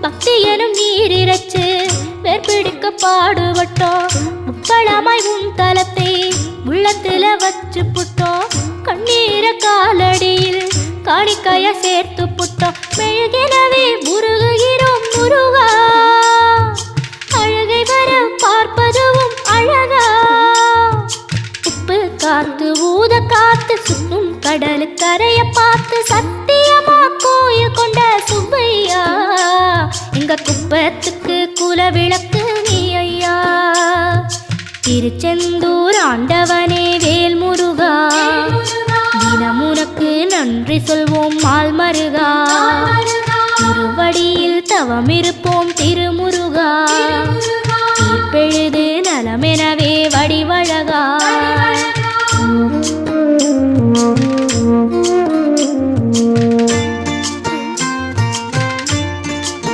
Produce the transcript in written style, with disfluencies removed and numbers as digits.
பக்தி எனும் நீரிரச்சு வேர்பிடிக்க பாடுபட்டோம். முப்பழமாய் உன் தலத்தை உள்ளத்துல வச்சு புட்டோம். கண்ணீர காலடியில் காணிக்கைய சேர்த்து புட்டோம். மெழுகெனவே முருகுகிறோம் முருகா, அழகை வர பார்ப்பதுவும் அழகா. உப்பு காத்து ஊத காத்து சுத்தும் கடலு கரைய பார்த்து சத்தியமா கோயில் கொண்ட சுப்பையா, எங்க குப்பத்துக்கு குல விளக்கு நீ ஐயா. திருச்செந்தூர் ஆண்டவனே வேல் முருகா, தினம் உனக்கு நன்றி சொல்வோம் மால் மருகா. திருவடியில் தவமிருப்போம் திருமுருகா, தீர்ப்பெழுது